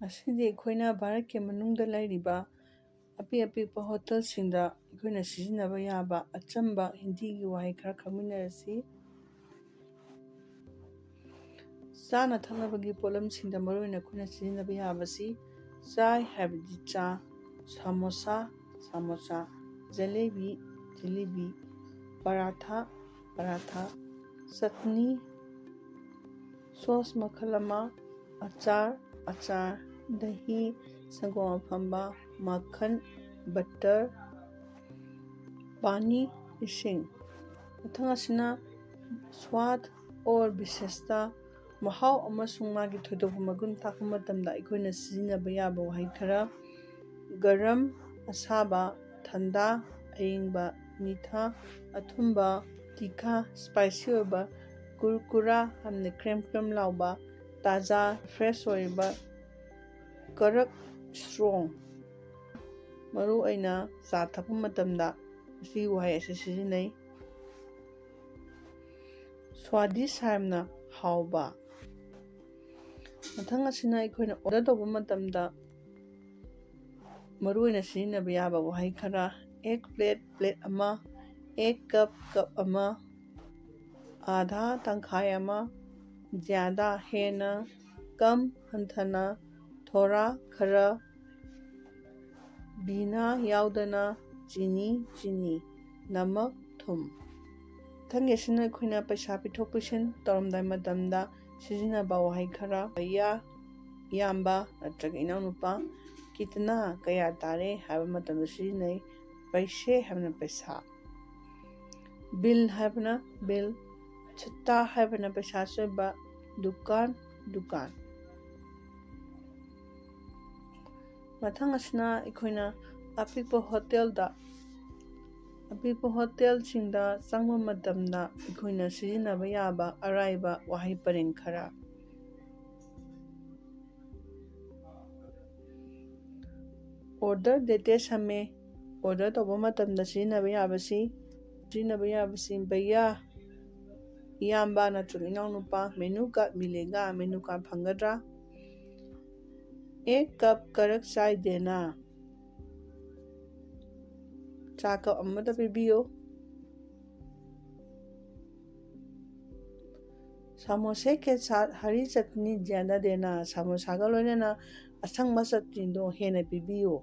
ꯑꯁꯤꯗꯤ ꯑꯩꯈꯣꯏꯅ ꯚꯥꯔꯠꯀꯤ ꯃꯅꯨꯡꯗ ꯂꯩꯔꯤꯕ ꯑꯄꯤꯛꯄ ꯍꯣꯇꯦꯜꯁꯤꯡꯗ ꯑꯩꯈꯣꯏꯅ ꯁꯤꯖꯤꯟꯅꯕ ꯌꯥꯕ ꯑꯆꯝꯕ ꯍꯤꯟꯗꯤꯒꯤ ꯋꯥꯍꯩ ꯈꯔ ꯈꯪꯃꯤꯟꯅꯔꯁꯤ꯫ ꯆꯥꯅ ꯊꯛꯅꯕꯒꯤ ꯄꯣꯠꯂꯝꯁꯤꯡꯗ ꯃꯔꯨꯑꯣꯏꯅ ꯑꯩꯈꯣꯏꯅ ꯁꯤꯖꯤꯟꯅꯕ ꯌꯥꯕꯁꯤ ꯆꯥꯏ ꯍꯥꯏꯕꯗꯤ ꯆꯥ, ꯁꯃꯣꯁꯥ ꯁꯃꯣꯁꯥ, ꯖꯦꯂꯦꯕꯤ ꯖꯤꯂꯤꯕꯤ, ꯄꯔꯥꯊꯥ ꯄꯔꯥꯊꯥ, ꯆꯠꯅꯤ ꯁꯣꯁ ꯃꯈꯜ ꯑꯃ, ꯑꯆꯥꯔ ꯑꯆꯥꯔ, ꯗꯍꯤ ꯁꯪꯒꯣꯝ ꯑꯐꯝꯕ, ꯃꯈꯟ ꯕꯠꯇꯔ, ꯄꯥꯅꯤ ꯏꯁꯤꯡ꯫ ꯃꯊꯪ ꯑꯁꯤꯅ ꯁ꯭ꯋꯥꯗ ꯑꯣꯔ ꯕꯤꯁꯦꯁꯇꯥ ꯃꯍꯥꯎ ꯑꯃꯁꯨꯡ ꯃꯥꯒꯤ ꯊꯣꯏꯗꯣꯛꯄ ꯃꯒꯨꯟ ꯇꯥꯛꯄ ꯃꯇꯝꯗ ꯑꯩꯈꯣꯏꯅ ꯁꯤꯖꯤꯟꯅꯕ ꯌꯥꯕ ꯋꯥꯍꯩ ꯈꯔ: ꯒꯔꯝ ꯑꯁꯥꯕ, ꯊꯟꯗꯥ ꯑꯏꯪꯕ, ꯃꯤꯊꯥ ꯑꯊꯨꯝꯕ, ꯇꯤꯈꯥ ꯁ꯭ꯄꯥꯏꯁꯤ ꯑꯣꯏꯕ, ꯀꯨꯔꯀꯨꯔꯥ ꯌꯥꯝꯅ ꯀ꯭ꯔꯦꯝ ꯂꯥꯎꯕ, ꯇꯥꯖꯥ ꯐ꯭ꯔꯦꯁ ꯑꯣꯏꯕ, ꯀꯔꯛ ꯁ꯭ꯇ꯭ꯔꯣꯡ꯫ ꯃꯔꯨꯑꯣꯏꯅ ꯆꯥ ꯊꯛꯄ ꯃꯇꯝꯗ ꯑꯁꯤꯒꯤ ꯋꯥꯍꯩ ꯑꯁꯤ ꯁꯤꯖꯤꯟꯅꯩ꯫ ꯁ꯭ꯋꯥꯗꯤꯁ ꯍꯥꯏꯕꯅ ꯍꯥꯎꯕ꯫ ꯃꯊꯪ ꯑꯁꯤꯅ ꯑꯩꯈꯣꯏꯅ ꯑꯣꯔꯗꯔ ꯇꯧꯕ ꯃꯇꯝꯗ ꯃꯔꯨꯑꯣꯏꯅ ꯁꯤꯖꯤꯟꯅꯕ ꯌꯥꯕ ꯋꯥꯍꯩ ꯈꯔ: ꯑꯦꯛ ꯄ꯭ꯂꯦꯠ ꯄ꯭ꯂꯦꯠ ꯑꯃ, ꯑꯦꯛ ꯀꯞ ꯀꯞ ꯑꯃ, ꯑꯥꯙꯥ ꯇꯪꯈꯥꯏ ꯑꯃ, ꯖ꯭ꯌꯥꯗꯥ ꯍꯦꯟꯅ, ꯀꯝ ꯍꯟꯊꯅ, ꯊꯣꯔꯥ ꯈꯔ, ꯕꯤꯅꯥ ꯌꯥꯎꯗꯅ, ꯆꯤꯅꯤ ꯆꯤꯅꯤ, ꯅꯃꯛ ꯊꯨꯝ꯫ ꯃꯊꯪꯒꯤ ꯑꯁꯤꯅ ꯑꯩꯈꯣꯏꯅ ꯄꯩꯁꯥ ꯄꯤꯊꯣꯛ ꯄꯤꯁꯤꯟ ꯇꯧꯔꯝꯗꯥꯏ ꯃꯇꯝꯗ ꯁꯤꯖꯤꯟꯅꯕ ꯋꯥꯍꯩ ꯈꯔ: ꯚꯩꯌꯥ ꯏꯌꯥꯝꯕ ꯅꯠꯇ꯭ꯔꯒ ꯏꯅꯥꯎꯅꯨꯄꯥ, ꯀꯤꯇꯅꯥ ꯀꯌꯥ ꯇꯥꯔꯦ ꯍꯥꯏꯕ ꯃꯇꯝꯗ ꯁꯤꯖꯤꯟꯅꯩ꯫ ꯄꯩꯁꯦ ꯍꯥꯏꯕꯅ ꯄꯩꯁꯥ, ꯕꯤꯜ ꯍꯥꯏꯕꯅ ꯕꯤꯜ, ꯆꯨꯠꯇꯥ ꯍꯥꯏꯕꯅ ꯄꯩꯁꯥ ꯆꯣꯏꯕ, ꯗꯨꯀꯥꯟ ꯗꯨꯀꯥꯟ꯫ ꯃꯊꯪ ꯑꯁꯤꯅ ꯑꯩꯈꯣꯏꯅ ꯑꯄꯤꯛꯄ ꯍꯣꯇꯦꯜꯁꯤꯡꯗ ꯆꯪꯕ ꯃꯇꯝꯗ ꯑꯩꯈꯣꯏꯅ ꯁꯤꯖꯤꯟꯅꯕ ꯌꯥꯕ ꯑꯔꯥꯏꯕ ꯋꯥꯍꯩ ꯄꯔꯦꯡ ꯈꯔ: ꯑꯣꯔꯗꯔ ꯗꯦꯇꯦ ꯁꯝꯃꯦ ꯑꯣꯔꯗꯔ ꯇꯧꯕ ꯃꯇꯝꯗ ꯁꯤꯖꯤꯟꯅꯕ ꯌꯥꯕꯁꯤ ꯚꯩꯌꯥ ꯏꯌꯥꯝꯕ ꯅꯠꯇ꯭ꯔꯒ ꯏꯅꯥꯎꯅꯨꯄꯥ, ꯃꯦꯅꯨ ꯀꯥꯔꯗ ꯃꯤꯂꯦꯒꯥ ꯃꯦꯅꯨ ꯀꯥꯔꯗ ꯐꯪꯒꯗ꯭ꯔꯥ? एक कप करक चाय देना, चा कप अमता पीबियो। समोसे के साथ हरी चटनी ज्यादा देना, समोसा का लोइनना असंग चटनी हेन पीबियो।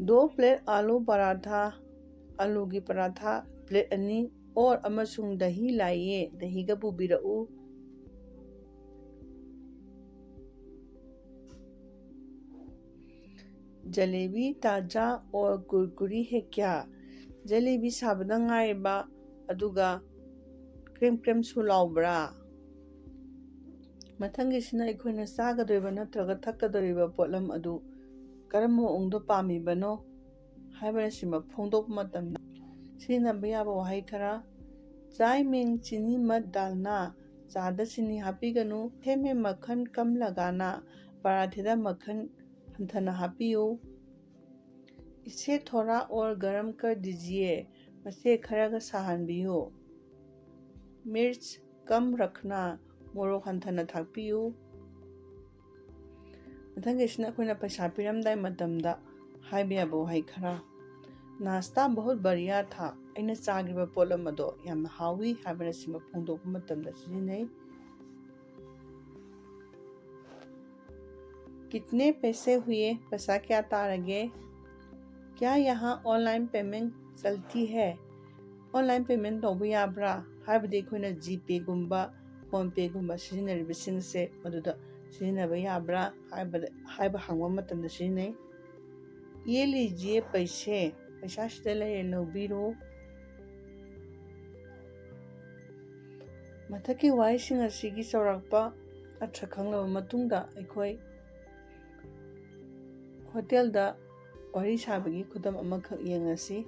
2 प्लेट आलू पराठा, आलू की पराठा प्लेट अनि और अमसुंग दही लाइए, दही का पुबिरऊ। जलेबी ताजा और कुरकुरी है क्या? जलेबी साबदा ngaइबा अदुगा क्रेम सु लाउब्रा। मथंगिसिना अखोइना चागदोरिबा नत्रगा थक्कदोरिबा पोटलम अदु करम मओंगदो पामिबनो हाइबनासिमा फोंदोक मतमदा सिनाबा याबा वहाई खरा: चाय में चीनी मत डालना, चादा चीनी हापिगनु, थे में मक्खन कम लगाना, पराठेदा मक्खन हंथना हापियो। इसे थोड़ा और गरम कर दीजिए, मसे खरगा साहनबियो। मिर्च कम रखना, मोरोक हंथना थाकपियो। मथंगिसिना अखोइना पैसा पिरमदाय मतमदा हाइबा याबा वहाई खरा: नाश्ता बहुत बढ़िया था, अइना चागिबा पोटलम अदो यामना हावी हाइबनासिमा फोंदोकपा मतमदा सिजिनै। कितने पैसे हुए, पैसा क्या तारगे? क्या यहाँ ऑनलाइन पेमेंट चलती है? ऑनलाइन पेमेंट तौबा याब्रा हाइबदि अखोइना जीपे गुम्बा, फोन पे गुम्बा सिजिनरिबसिंगसे मदुदा सिजिनबा याब्रा हाइबा हांगबा मतमदा सिजिनै। ये लीजिए पैसे, पैसा सिदा लैरे लौबिरो। मथक्की वाहिसिंग असिगी चौराक्पा अर्थ खंगलबा मतुंगदा अखोइ होटेलदा वारी साबगी खुदम अमखक येंगसी।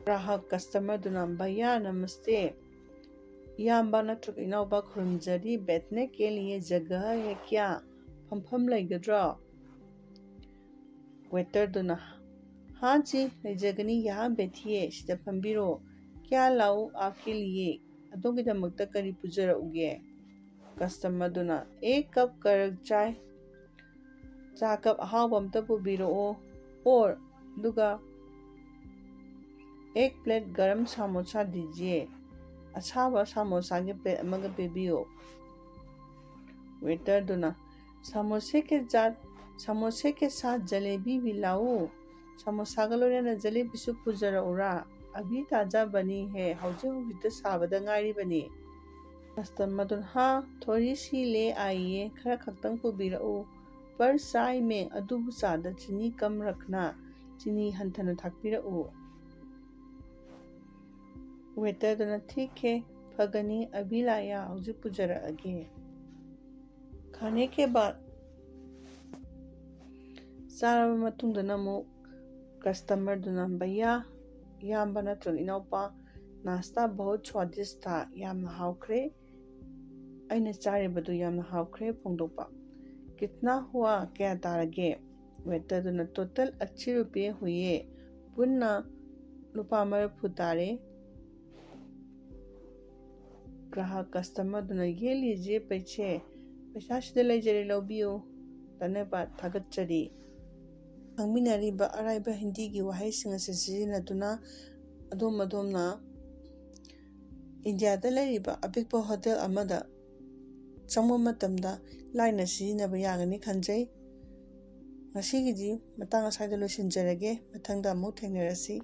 ग्राहक कस्टमर दुना भैया नमस्ते, इयाम्बा नत्रगा इनाउबा खुरुमजरी, बैठने के लिए जगह है क्या? फमफम लैगद्रा? वेटर दुना हाँ जी लैजगनी, यहाँ बैठिए, सिदा फमबिरो। क्या लाऊं आपके लिए? अदोंगिदमक्ता करी पुजरउगे? ꯀꯁꯇꯃꯔ ꯑꯗꯨꯅ 1 ꯀꯞ ꯀꯔꯛ ꯆꯥꯏ, ꯆꯥ ꯀꯞ ꯑꯍꯥꯎꯕ ꯑꯝꯇ ꯄꯨꯕꯤꯔꯛꯑꯣ, और दुगा 1 प्लेट गरम समोसा दीजिए, अछाबा समोसा के प्लेट अमग पीबियो। वेटर दुना समोसे के साथ जलेबी भी लाओ, समोसा का लोरेना जलेबी सु पुजरउरा, अभी ताजा बनी है, हौजे हुजित साबदा ngairi बनी। कस्टमर दुन हाँ थोड़ी सी ले आइए, खरा खक्तंग पुबिरओ, पर चाय में अदुबु चादा चीनी कम रखना, चीनी हंथन थाकपिरओ। वेटर दुना ठीक है, फगनी अभी लाया, हौजे पुजरअगे। खाने के बाद चारब मतुंगदना अमुक कस्टमर दुना भैया याम्बा नत्रग इनौपा नाश्ता बहुत स्वादिष्ट था, यामना हाउखरे, अइना चारिबदु यामना हाउखरे फोंदोपा। कितना हुआ, क्या तारगे? वेटर दुना टोटल 80 रुपये हुए, पुन्ना रुपा मरफु तारे। ग्राहक कस्टमर दुना ये लीजिए पैसा सिदा लेजरे लौबियो, धन्यवाद थागतचरी। खंगमिनरिबा अराइबा हिंदी की वाहैसिंग असे सिजिन्नदुना अदोमना इंडिया दा लैरिबा अपिकपा होटल अमदा चंगबा मतमदा लाइना सिजिन्नबा यागनी खंजै। ngasiगidi matang asai da loisinjarage, mathangda amu thengnarasi।